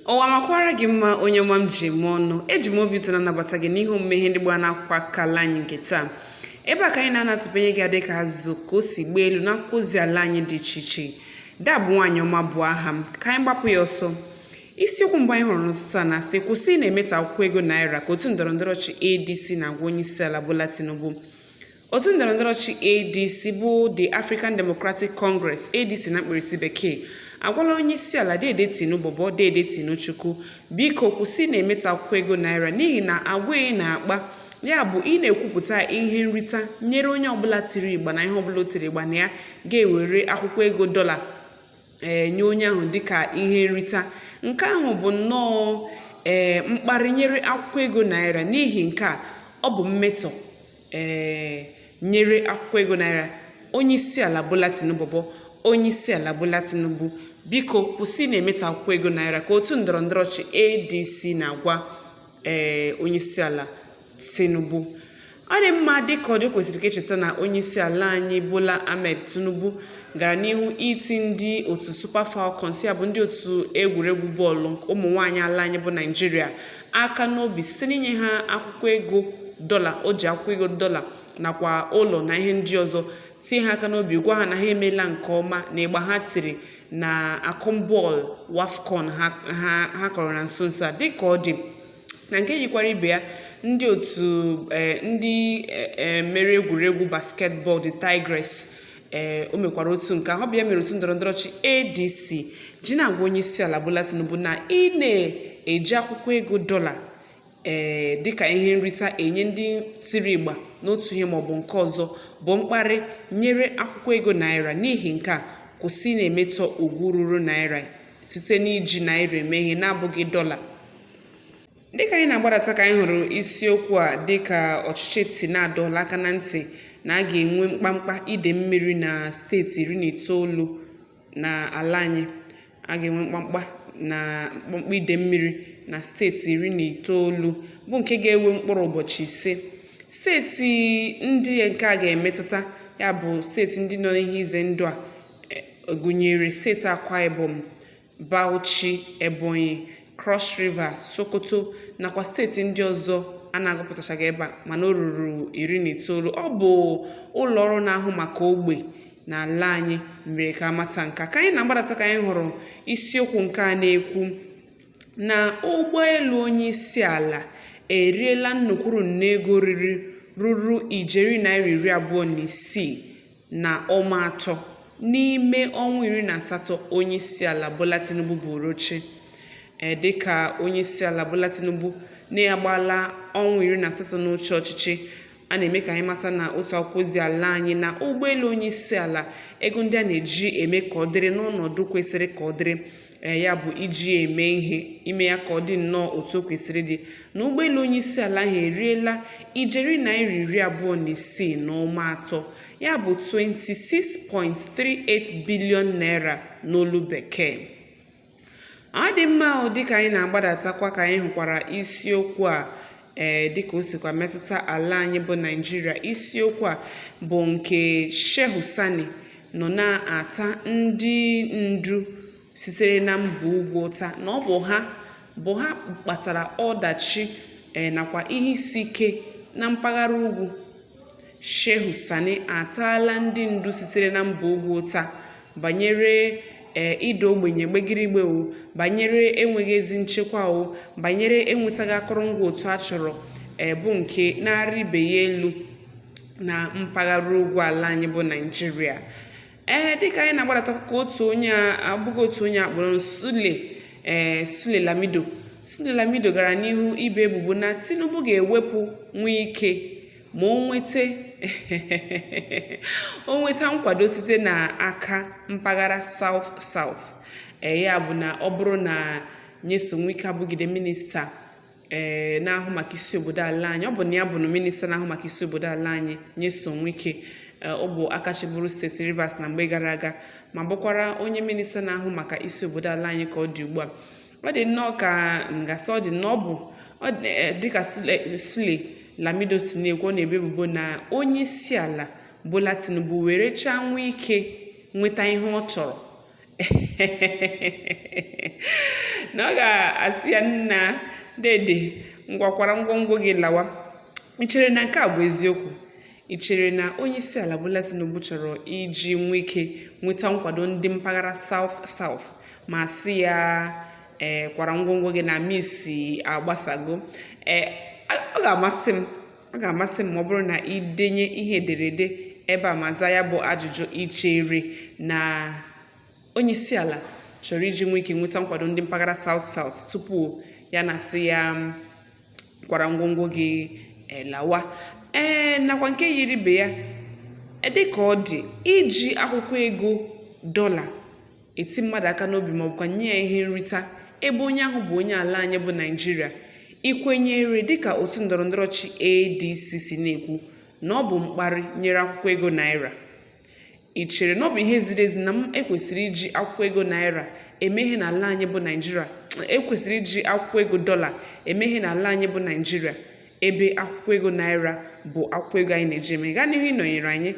Ụwa makwara gị mma onye ọma m ji mụọ ọnụ. Eji m obi ụtọ na-anabata gị n'ihe omume ihe ndị gbara n'akwụkwọ akụkọ ala anyị nke taa. Ebe a ka anyị na-anatụpanye gị adịka azụ ka o si gbaa elu n'akwụkwọ ozi ala anyị dị iche iche. Dabụ nwaanyị ọma bụ aha m, ka anyị gbapụ ya ọsọ. Isiokwu mbụ anyị hụrụ n'ụtụtụ a na-asị kwụsị na-emeta akwụkwọ ego naira ka otu ndọrọndọrọ ọchị ADC na-agwa onye isi ala Bola Tinubu. Otu ndọrọndọrọ ọchị ADC bụ The African Democratic Congress ADC na mkpirisi bekee agwala onye isi ala Dede Tinubu bụ Dede Tinuchukwu biko kwụsị na-emeta akwụkwọ ego naira n'ihi na agwaghị na-akpa ya bụ ị na-ekwupụta ihe nrita nyere onye ọbụla tiri igba na ihe ọbụla o tiri igba na ya ga-ewere akwụkwọ ego dọla nye onye ahụ dịka ihe nrita. Nke ahụ bụ nnọọ mkparị nyere akwụkwọ ego naira n'ihi nke a ọ bụ mmetọ nyere akwụkwọ ego naira. Onye isi ala Bola Tinubu bụ onye isi ala Bola Tinubu biko kwụsị na-emeta akwụkwọ ego naira ka otu ndọrọndọrọ ọchị ADC na-agwa onye isi ala Tinubu. Ọ dị mma dịka ọ dị kwesịrị ka echeta na onye isi ala anyị Bola Ahmed Tinubu gara n'ihu iti ndị otu Super Falcons ya bụ ndị otu egwuregwu bọọlụ ụmụ nwaanyị ala anyị bụ Naịjirịa aka n'obi site n'inye ha akwụkwọ ego dọla. O ji akwụkwọ ego dọla nakwa ụlọ na ihe ndị ọzọ tie ha aka n'obi, gwa ha na ha emeela nke ọma na ịgba ha tiri na akọmbọọlụ WAFCON ha kọrọ na nso nso a. Dịka ọ dị na nke yikwara ibe ya, ndị otu ndị mere egwuregwu basketball the Tigress o mekwara otu nke ahụ. Ọ bụ ya mere otu ndọrọndọrọ ọchị ADC ji na-agwa onye isi ala Bola Tinubu na ị na-eji akwụkwọ ego dọla dịka ihe nrita enye ndị tiri igba n'otu ihe maọbụ nke ọzọ bụ mkparị nyere akwụkwọ ego naira. N'ihi nke a kwụsị na-emetọ ugwu ruru naira site n'iji naira eme ihe na-abụghị dọla. Dịka anyị na-agbadata ka anyị hụrụ isiokwu a dịka ọchịchị etiti na-adọla aka na ntị na a ga-enwe mkpamkpa ide mmiri na steeti 19 na ala anyị. A ga-enwe mkpamkpa ide mmiri na steeti 19 bụ nke ga-ewe mkpụrụ ụbọchị 5. Steeti ndị nke a ga-emetụta ya bụ steeti ndị nọ n'ihe ize ndụ a gụnyere steeti Akwa Ibom, Bauchi, Ebonyi, Cross River, Sokoto nakwa steeti ndị ọzọ a na-agụpụtachaghị ebe a mana o ruru 19. Ọ bụ ụlọ ọrụ na-ahụ maka ogbe n'ala anyị mere ka amata nka. Ka anyị na-agbadata ka anyị hụrụ isiokwu nke a na-ekwu na ụgbọelu onye isi ala eriela nnukwu ego ruru ijeri naira 26 na ọnwa atọ n'ime ọnwa 18 onye isi ala Bola Tinubu buru oche. Dịka onye isi ala Bola Tinubu na-agbala ọnwa 18 n'oche ọchịchị, a na-eme ka anyị mata na otu akwụkwọ ozi ala anyị na ụgbọelu onye isi ala ego ndị a na-eji eme ka ọ dịrị n'ọnọdụ kwesịrị ka ọ dịrị ya bụ iji eme ihe ime ya ka ọ dị nnọọ otu o kwesịrị dị, na ụgbọelu onye isi ala ahụ eriela ijeri naira 26 n'ọnwa atọ ya bụ 26.38 bilion naira n'olu bekee. Ọ dị mma dịka anyị na-agbadatakwa ka anyị hụkwara isiokwu a dịka o sikwa metụta ala anyị bụ Naịjirịa. Isiokwu a bụ nke Shehu Sani nọ na-ata ndị ndu sitere na mba ugwu ụta na ọ bụ ha kpatara ọdachi nakwa ihe isi ike na mpaghara ugwu. Shehu Sani ataala ndị ndu sitere na mba ugwu ụta banyere ịda ogbenye gbegirigbe o, banyere enweghị ezi nchekwa o, banyere enwetaghị akụrụngwa otu a chọrọ bụ nke na-arịbeghị elu na mpaghara ugwu ala anyị bụ Naịjirịa. Dịka anyị na-agbadata ka otu onye abụghị otu onye akpọrọ Sule Lamido gara n'ihu ibe ebubo na Tinubu ga-ewepụ nwa ike ma o nweta nkwado site n'aka mpaghara South. Ya bụ na ọ bụrụ na Nyesom Wike abụgide minista na-ahụ maka isi obodo ala anyị, ọ bụ na ya bụ na minista na-ahụ maka isi obodo ala anyị Nyesom Wike, ọ bụ aka chịbụrụ steeti Rivers na mgbe gara aga ma bụkwara onye minista na-ahụ maka isi obodo ala anyị ka ọ dị ugbu a. Ọ dị nnọọ ka ngasị ọ dị na ọ bụ dịka Sule Lamido si na-ekwu, ọ na-ebe ebubo na onye isi ala Bola Tinubu were chaa nwa ike nweta ihe ọ chọrọ na ọ ga-asị ya nna dede ngwakwara ngwongwo gị lawa. Ị chere na nke a bụ eziokwu? Ị chere na onye isi ala Bola Tinubu chọrọ iji nwee ike nweta nkwado ndị mpaghara South ma sị ya kwara ngwongwo gị na misi agbasago? Ọ ga-amasị m ma ọ bụrụ na idenye ihe ederede ebe a ma zaa ya bụ ajụjụ. Ị chere na onye isi ala chọrọ iji nwee ike nweta nkwado ndị mpaghara South tupu ya na-asị ya kwara ngwongwo gị lawa? Nakwa nke yiri ibe ya, dị ka ọ dị iji akwụkwọ ego dọla eti mmadụ aka n'obi ma ọ bụkwa nye ya ihe nrita ebe onye ahụ bụ onye ala anyị bụ Naịjirịa. Ikwenyere dịka otu ndọrọndọrọ ọchịchị ADC si na-ekwu na ọ bụ mkparị nyere akwụkwọ ego naira? Ị chere na ọ bụ ihe ziri ezi na ekwesịrị iji akwụkwọ ego naira eme ihe n'ala anyị bụ Naịjirịa? Ekwesịrị iji akwụkwọ ego dọla eme ihe n'ala anyị bụ Naịjirịa ebe akwụkwọ ego naira bụ akwụkwọ ego anyị na-eji eme? Gaa n'ihu ịnọnyere anyị.